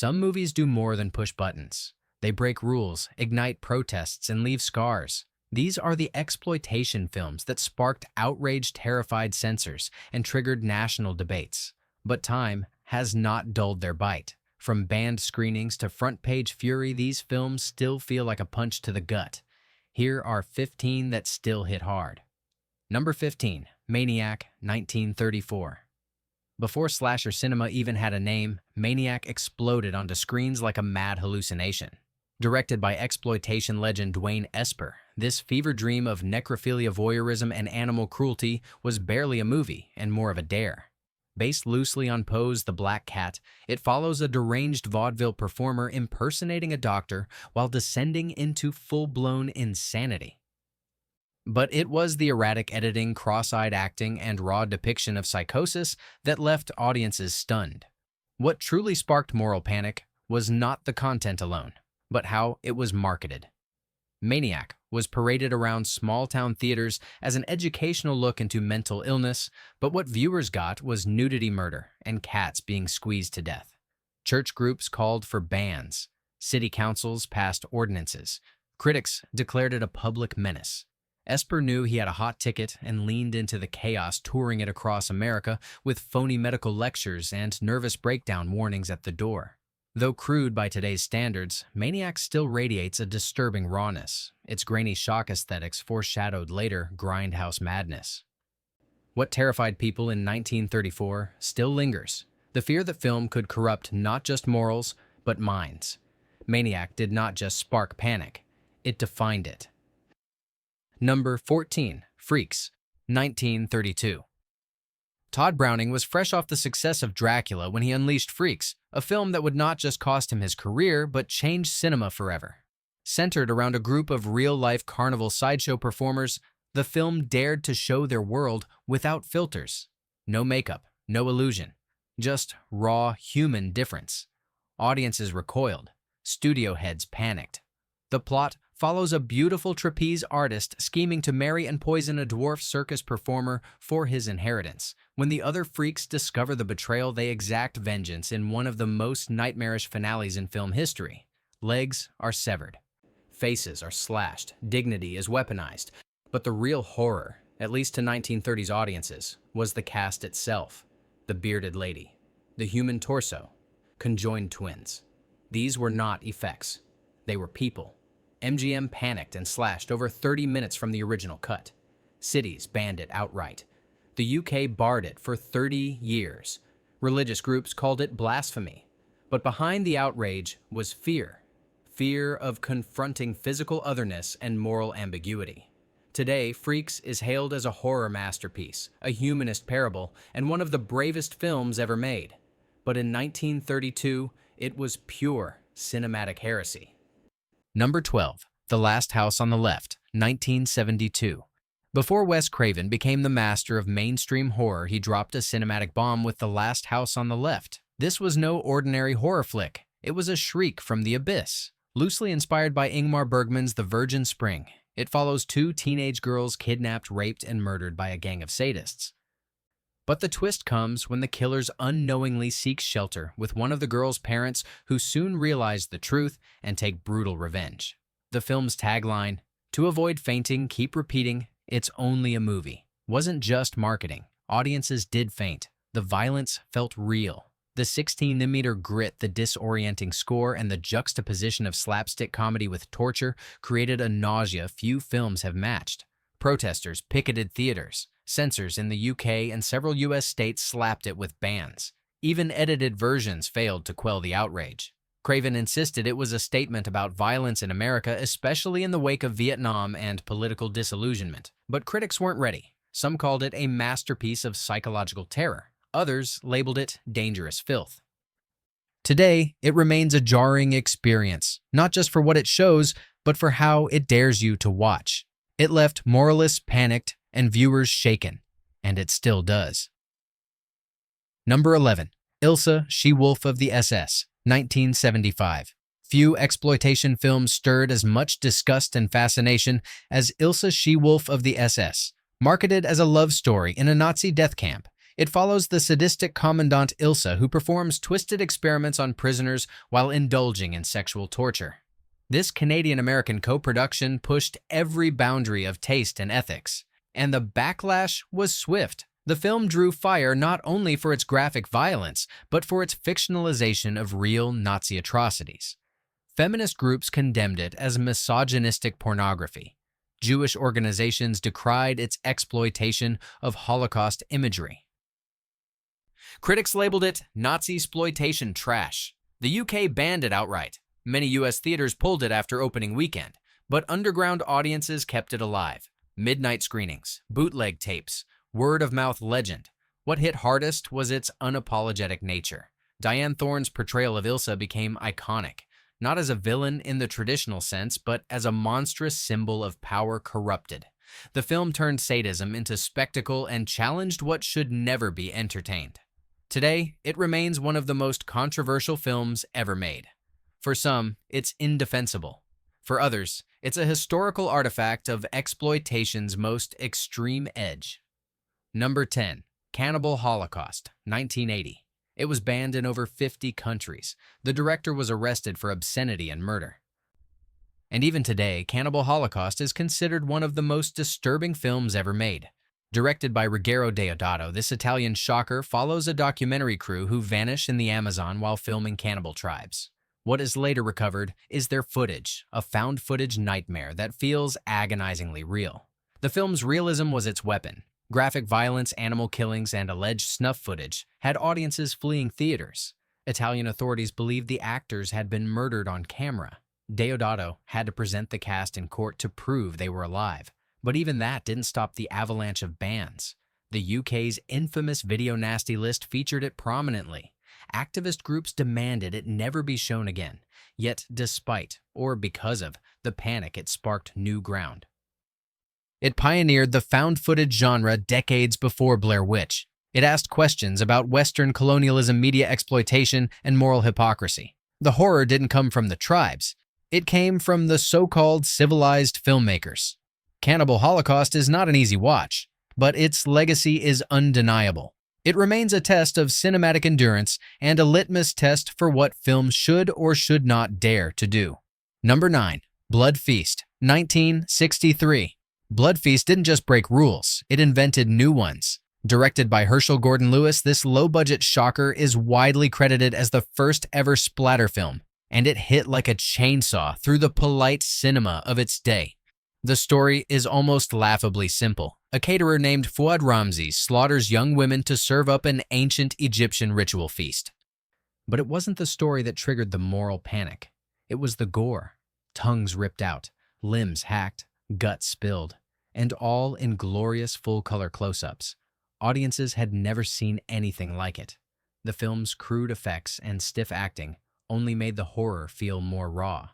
some movies do more than push buttons. They break rules, ignite protests, and leave scars. These are the exploitation films that sparked outrage, terrified censors and triggered national debates. But time has not dulled their bite. From banned screenings to front-page fury, these films still feel like a punch to the gut. Here are 15 that still hit hard. Number 15, Maniac, 1934. Before slasher cinema even had a name, Maniac exploded onto screens like a mad hallucination. Directed by exploitation legend Dwayne Esper, this fever dream of necrophilia, voyeurism, and animal cruelty was barely a movie and more of a dare. Based loosely on Poe's The Black Cat, it follows a deranged vaudeville performer impersonating a doctor while descending into full-blown insanity. But it was the erratic editing, cross-eyed acting, and raw depiction of psychosis that left audiences stunned. What truly sparked moral panic was not the content alone, but how it was marketed. Maniac was paraded around small-town theaters as an educational look into mental illness, but what viewers got was nudity, murder, and cats being squeezed to death. Church groups called for bans. City councils passed ordinances. Critics declared it a public menace. Esper knew he had a hot ticket and leaned into the chaos, touring it across America with phony medical lectures and nervous breakdown warnings at the door. Though crude by today's standards, Maniac still radiates a disturbing rawness. Its grainy shock aesthetics foreshadowed later Grindhouse madness. What terrified people in 1934 still lingers: the fear that film could corrupt not just morals, but minds. Maniac did not just spark panic, it defined it. Number 14, Freaks, 1932. Todd Browning was fresh off the success of Dracula when he unleashed Freaks, a film that would not just cost him his career, but change cinema forever. Centered around a group of real-life carnival sideshow performers, the film dared to show their world without filters. No makeup, no illusion, just raw human difference. Audiences recoiled. Studio heads panicked. The plot follows a beautiful trapeze artist scheming to marry and poison a dwarf circus performer for his inheritance. When the other freaks discover the betrayal, they exact vengeance in one of the most nightmarish finales in film history. Legs are severed. Faces are slashed. Dignity is weaponized. But the real horror, at least to 1930s audiences, was the cast itself. The bearded lady. The human torso. Conjoined twins. These were not effects. They were people. MGM panicked and slashed over 30 minutes from the original cut. Cities banned it outright. The UK barred it for 30 years. Religious groups called it blasphemy. But behind the outrage was fear. Fear of confronting physical otherness and moral ambiguity. Today, Freaks is hailed as a horror masterpiece, a humanist parable, and one of the bravest films ever made. But in 1932, it was pure cinematic heresy. Number 12, The Last House on the Left, 1972. Before Wes Craven became the master of mainstream horror, he dropped a cinematic bomb with The Last House on the Left. This was no ordinary horror flick. It was a shriek from the abyss. Loosely inspired by Ingmar Bergman's The Virgin Spring, it follows two teenage girls kidnapped, raped, and murdered by a gang of sadists. But the twist comes when the killers unknowingly seek shelter with one of the girls' parents, who soon realize the truth and take brutal revenge. The film's tagline, "To avoid fainting, keep repeating, it's only a movie," wasn't just marketing. Audiences did faint. The violence felt real. The 16mm grit, the disorienting score, and the juxtaposition of slapstick comedy with torture created a nausea few films have matched. Protesters picketed theaters. Censors in the UK and several US states slapped it with bans. Even edited versions failed to quell the outrage. Craven insisted it was a statement about violence in America, especially in the wake of Vietnam and political disillusionment. But critics weren't ready. Some called it a masterpiece of psychological terror. Others labeled it dangerous filth. Today, it remains a jarring experience, not just for what it shows, but for how it dares you to watch. It left moralists panicked and viewers shaken, and it still does. Number 11, Ilsa, She-Wolf of the SS, 1975. Few exploitation films stirred as much disgust and fascination as Ilsa, She-Wolf of the SS. Marketed as a love story in a Nazi death camp, It follows the sadistic commandant Ilsa, who performs twisted experiments on prisoners while indulging in sexual torture. This Canadian-American co-production pushed every boundary of taste and ethics, and the backlash was swift. The film drew fire not only for its graphic violence, but for its fictionalization of real Nazi atrocities. Feminist groups condemned it as misogynistic pornography. Jewish organizations decried its exploitation of Holocaust imagery. Critics labeled it Nazi-exploitation trash. The UK banned it outright. Many US theaters pulled it after opening weekend, but underground audiences kept it alive. Midnight screenings, bootleg tapes, word-of-mouth legend. What hit hardest was its unapologetic nature. Diane Thorne's portrayal of Ilsa became iconic, not as a villain in the traditional sense, but as a monstrous symbol of power corrupted. The film turned sadism into spectacle and challenged what should never be entertained. Today, it remains one of the most controversial films ever made. For some, it's indefensible. For others, it's a historical artifact of exploitation's most extreme edge. Number 10. Cannibal Holocaust, 1980. It was banned in over 50 countries. The director was arrested for obscenity and murder. And even today, Cannibal Holocaust is considered one of the most disturbing films ever made. Directed by Ruggero Deodato, this Italian shocker follows a documentary crew who vanish in the Amazon while filming cannibal tribes. What is later recovered is their footage, a found footage nightmare that feels agonizingly real. The film's realism was its weapon. Graphic violence, animal killings, and alleged snuff footage had audiences fleeing theaters. Italian authorities believed the actors had been murdered on camera. Deodato had to present the cast in court to prove they were alive, but even that didn't stop the avalanche of bans. The UK's infamous video nasty list featured it prominently. Activist groups demanded it never be shown again, yet despite, or because of, the panic, it sparked new ground. It pioneered the found footage genre decades before Blair Witch. It asked questions about Western colonialism, media exploitation, and moral hypocrisy. The horror didn't come from the tribes. It came from the so-called civilized filmmakers. Cannibal Holocaust is not an easy watch, but its legacy is undeniable. It remains a test of cinematic endurance and a litmus test for what films should or should not dare to do. Number 9. Blood Feast, 1963. Blood Feast didn't just break rules, it invented new ones. Directed by Herschel Gordon Lewis, this low-budget shocker is widely credited as the first ever splatter film, and it hit like a chainsaw through the polite cinema of its day. The story is almost laughably simple. A caterer named Fuad Ramzi slaughters young women to serve up an ancient Egyptian ritual feast. But it wasn't the story that triggered the moral panic. It was the gore. Tongues ripped out, limbs hacked, guts spilled, and all in glorious full-color close-ups. Audiences had never seen anything like it. The film's crude effects and stiff acting only made the horror feel more raw.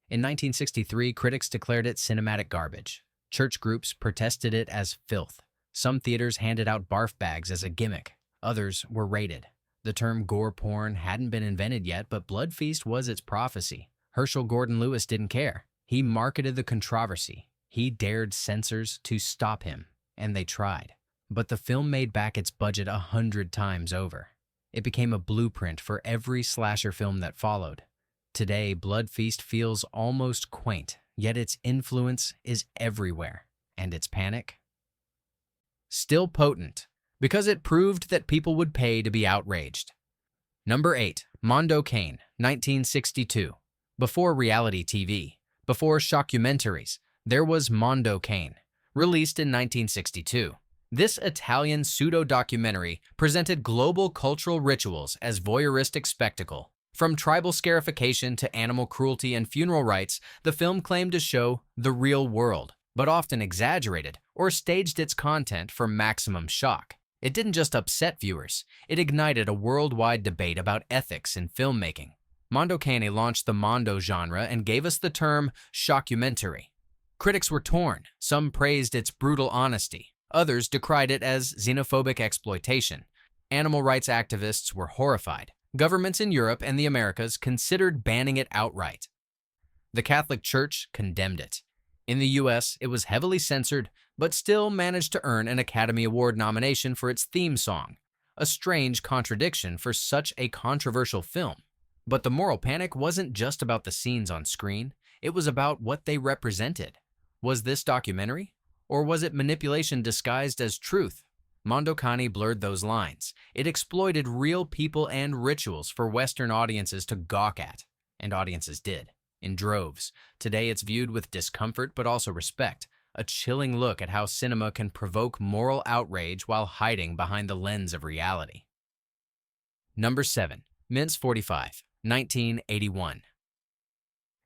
In 1963, critics declared it cinematic garbage. Church groups protested it as filth. Some theaters handed out barf bags as a gimmick. Others were rated. The term gore porn hadn't been invented yet, but Blood Feast was its prophecy. Herschel Gordon Lewis didn't care. He marketed the controversy. He dared censors to stop him, and they tried. But the film made back its budget 100 times over. It became a blueprint for every slasher film that followed. Today, Blood Feast feels almost quaint, yet its influence is everywhere, and its panic? Still potent, because it proved that people would pay to be outraged. Number 8. Mondo Cane, 1962. Before reality TV, before shockumentaries, there was Mondo Cane, released in 1962. This Italian pseudo-documentary presented global cultural rituals as voyeuristic spectacle. From tribal scarification to animal cruelty and funeral rites, the film claimed to show the real world, but often exaggerated or staged its content for maximum shock. It didn't just upset viewers, it ignited a worldwide debate about ethics in filmmaking. Mondo Cane launched the Mondo genre and gave us the term shockumentary. Critics were torn. Some praised its brutal honesty. Others decried it as xenophobic exploitation. Animal rights activists were horrified. Governments in Europe and the Americas considered banning it outright. The Catholic Church condemned it. In the US, it was heavily censored, but still managed to earn an Academy Award nomination for its theme song, a strange contradiction for such a controversial film. But the moral panic wasn't just about the scenes on screen, it was about what they represented. Was this documentary? Or was it manipulation disguised as truth? Mondo Cane blurred those lines. It exploited real people and rituals for Western audiences to gawk at, and audiences did, in droves. Today it's viewed with discomfort but also respect, a chilling look at how cinema can provoke moral outrage while hiding behind the lens of reality. Number 7. Ms. 45, 1981.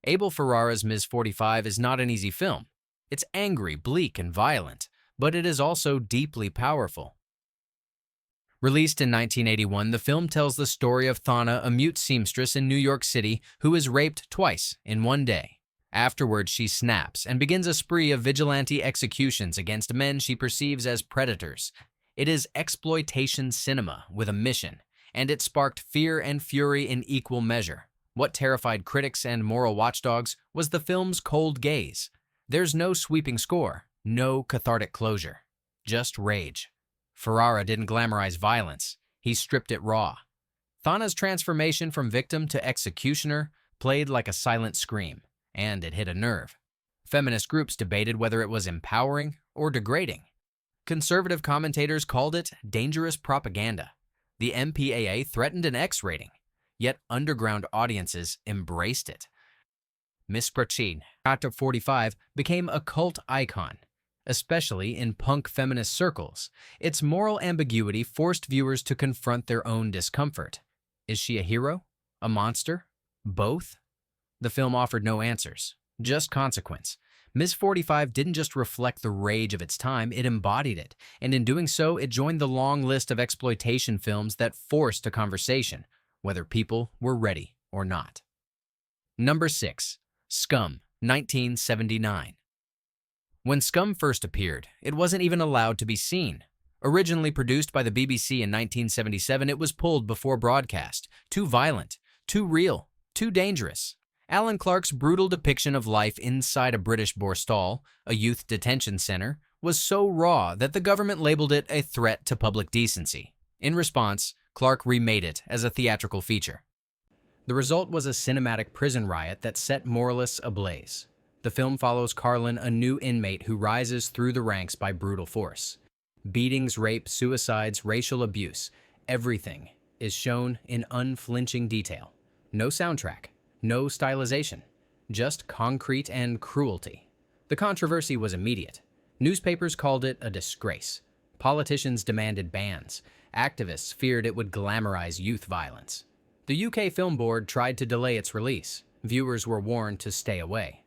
Abel Ferrara's Ms. 45 is not an easy film. It's angry, bleak, and violent, but it is also deeply powerful. Released in 1981, the film tells the story of Thana, a mute seamstress in New York City who is raped twice in one day. Afterwards, she snaps and begins a spree of vigilante executions against men she perceives as predators. It is exploitation cinema with a mission, and it sparked fear and fury in equal measure. What terrified critics and moral watchdogs was the film's cold gaze. There's no sweeping score, no cathartic closure, just rage. Ferrara didn't glamorize violence, he stripped it raw. Thana's transformation from victim to executioner played like a silent scream, and it hit a nerve. Feminist groups debated whether it was empowering or degrading. Conservative commentators called it dangerous propaganda. The MPAA threatened an X rating, yet underground audiences embraced it. Ms. 45 became a cult icon, especially in punk feminist circles. Its moral ambiguity forced viewers to confront their own discomfort. Is she a hero? A monster? Both? The film offered no answers, just consequence. Ms. 45 didn't just reflect the rage of its time, it embodied it, and in doing so, it joined the long list of exploitation films that forced a conversation, whether people were ready or not. Number 6. Scum, 1979. When Scum first appeared, it wasn't even allowed to be seen. Originally produced by the BBC in 1977, it was pulled before broadcast. Too violent, too real, too dangerous. Alan Clarke's brutal depiction of life inside a British borstal, a youth detention center, was so raw that the government labeled it a threat to public decency. In response, Clarke remade it as a theatrical feature. The result was a cinematic prison riot that set moralists ablaze. The film follows Carlin, a new inmate who rises through the ranks by brutal force. Beatings, rape, suicides, racial abuse, everything is shown in unflinching detail. No soundtrack, no stylization, just concrete and cruelty. The controversy was immediate. Newspapers called it a disgrace. Politicians demanded bans. Activists feared it would glamorize youth violence. The UK Film Board tried to delay its release. Viewers were warned to stay away.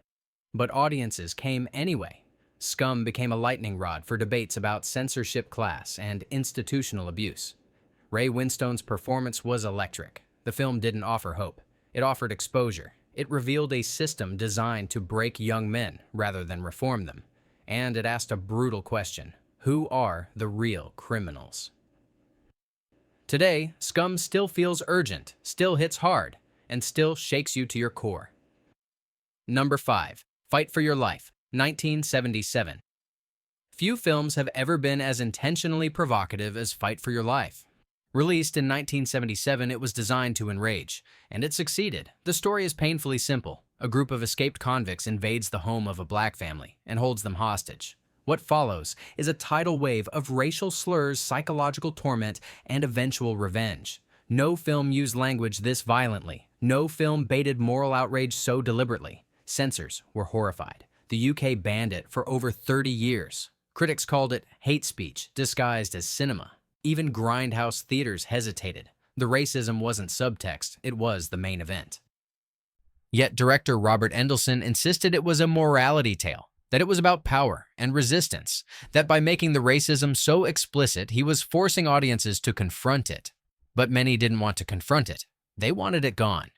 But audiences came anyway. Scum became a lightning rod for debates about censorship, class, and institutional abuse. Ray Winstone's performance was electric. The film didn't offer hope. It offered exposure. It revealed a system designed to break young men rather than reform them. And it asked a brutal question: who are the real criminals? Today, Scum still feels urgent, still hits hard, and still shakes you to your core. Number 5. Fight for Your Life, 1977. Few films have ever been as intentionally provocative as Fight for Your Life. Released in 1977, it was designed to enrage, and it succeeded. The story is painfully simple. A group of escaped convicts invades the home of a black family and holds them hostage. What follows is a tidal wave of racial slurs, psychological torment, and eventual revenge. No film used language this violently. No film baited moral outrage so deliberately. Censors were horrified. The UK banned it for over 30 years. Critics called it hate speech disguised as cinema. Even Grindhouse theaters hesitated. The racism wasn't subtext, it was the main event. Yet director Robert Endelson insisted it was a morality tale, that it was about power and resistance, that by making the racism so explicit, he was forcing audiences to confront it. But many didn't want to confront it. They wanted it gone.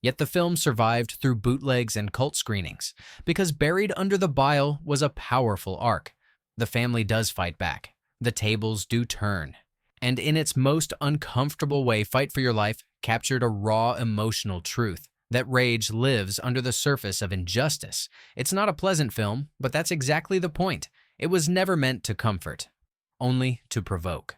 Yet the film survived through bootlegs and cult screenings, because buried under the bile was a powerful arc. The family does fight back. The tables do turn. And in its most uncomfortable way, Fight for Your Life captured a raw emotional truth. that rage lives under the surface of injustice. It's not a pleasant film, but that's exactly the point. It was never meant to comfort, only to provoke.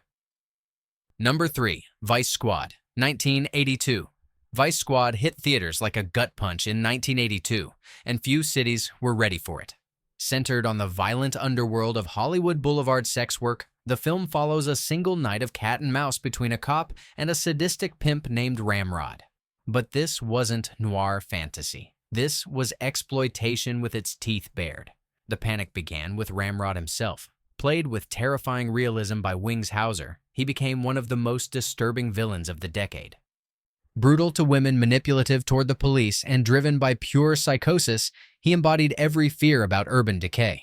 Number 3. Vice Squad, 1982. Vice Squad hit theaters like a gut punch in 1982, and few cities were ready for it. Centered on the violent underworld of Hollywood Boulevard sex work, the film follows a single night of cat and mouse between a cop and a sadistic pimp named Ramrod. But this wasn't noir fantasy. This was exploitation with its teeth bared. The panic began with Ramrod himself. Played with terrifying realism by Wings Hauser, he became one of the most disturbing villains of the decade. Brutal to women, manipulative toward the police, and driven by pure psychosis, he embodied every fear about urban decay.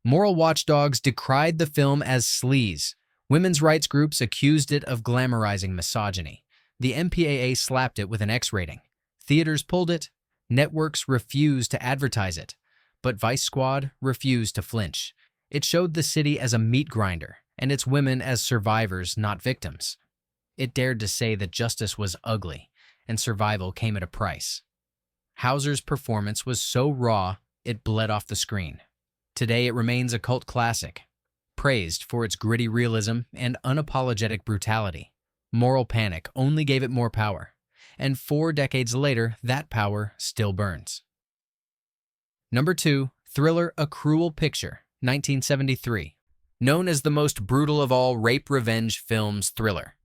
Moral watchdogs decried the film as sleaze. Women's rights groups accused it of glamorizing misogyny. The MPAA slapped it with an X rating. Theaters pulled it. Networks refused to advertise it. But Vice Squad refused to flinch. It showed the city as a meat grinder, and its women as survivors, not victims. It dared to say that justice was ugly, and survival came at a price. Hauser's performance was so raw, it bled off the screen. Today it remains a cult classic, praised for its gritty realism and unapologetic brutality. Moral panic only gave it more power, and 4 decades later, that power still burns. Number 2, thriller A Cruel Picture, 1973. Known as the most brutal of all rape revenge films, Thriller.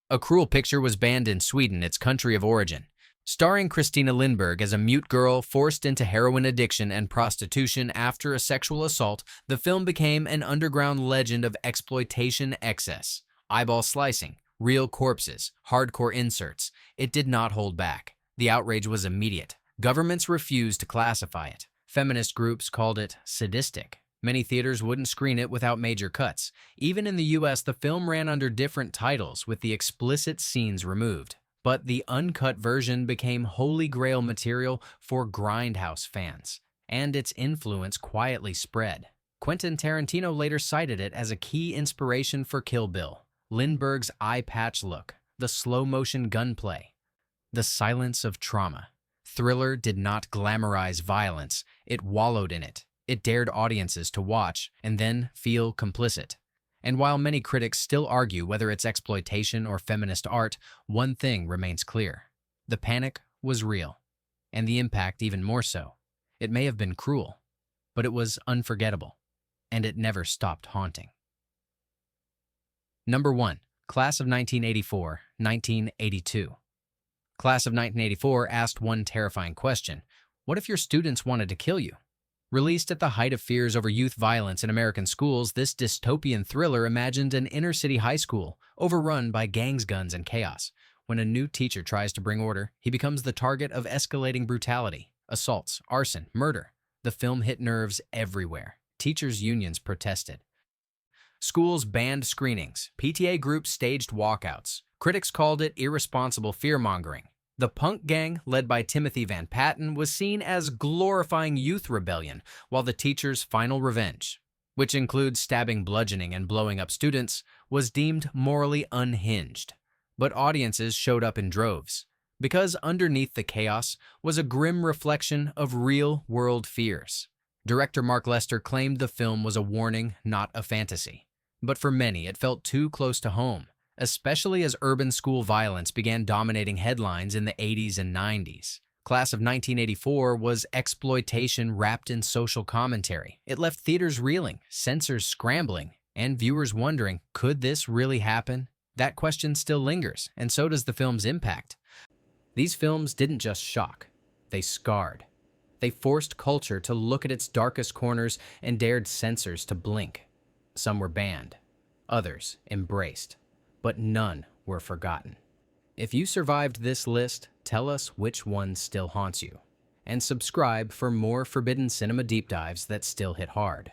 A Cruel Picture was banned in Sweden, its country of origin. Starring Christina Lindberg as a mute girl forced into heroin addiction and prostitution after a sexual assault, the film became an underground legend of exploitation excess. Eyeball slicing, real corpses, hardcore inserts. It did not hold back. The outrage was immediate. Governments refused to classify it. Feminist groups called it sadistic. Many theaters wouldn't screen it without major cuts. Even in the US, the film ran under different titles with the explicit scenes removed. But the uncut version became holy grail material for Grindhouse fans, and its influence quietly spread. Quentin Tarantino later cited it as a key inspiration for Kill Bill. Lindbergh's eye patch look, the slow-motion gunplay, the silence of trauma. Thriller did not glamorize violence, it wallowed in it. It dared audiences to watch and then feel complicit. And while many critics still argue whether it's exploitation or feminist art, one thing remains clear. The panic was real, and the impact even more so. It may have been cruel, but it was unforgettable, and it never stopped haunting. Number 1. Class of 1984, 1982. Class of 1984 asked one terrifying question: what if your students wanted to kill you? Released at the height of fears over youth violence in American schools, this dystopian thriller imagined an inner-city high school overrun by gangs, guns, and chaos. When a new teacher tries to bring order, he becomes the target of escalating brutality, assaults, arson, murder. The film hit nerves everywhere. Teachers' unions protested. Schools banned screenings. PTA groups staged walkouts. Critics called it irresponsible fear-mongering. The punk gang, led by Timothy Van Patten, was seen as glorifying youth rebellion, while the teacher's final revenge, which includes stabbing, bludgeoning, and blowing up students, was deemed morally unhinged. But audiences showed up in droves, because underneath the chaos was a grim reflection of real-world fears. Director Mark Lester claimed the film was a warning, not a fantasy. But for many, it felt too close to home, especially as urban school violence began dominating headlines in the 80s and 90s. Class of 1984 was exploitation wrapped in social commentary. It left theaters reeling, censors scrambling, and viewers wondering, could this really happen? That question still lingers, and so does the film's impact. These films didn't just shock, they scarred. They forced culture to look at its darkest corners and dared censors to blink. Some were banned, others embraced, but none were forgotten. If you survived this list, tell us which one still haunts you. And subscribe for more forbidden cinema deep dives that still hit hard.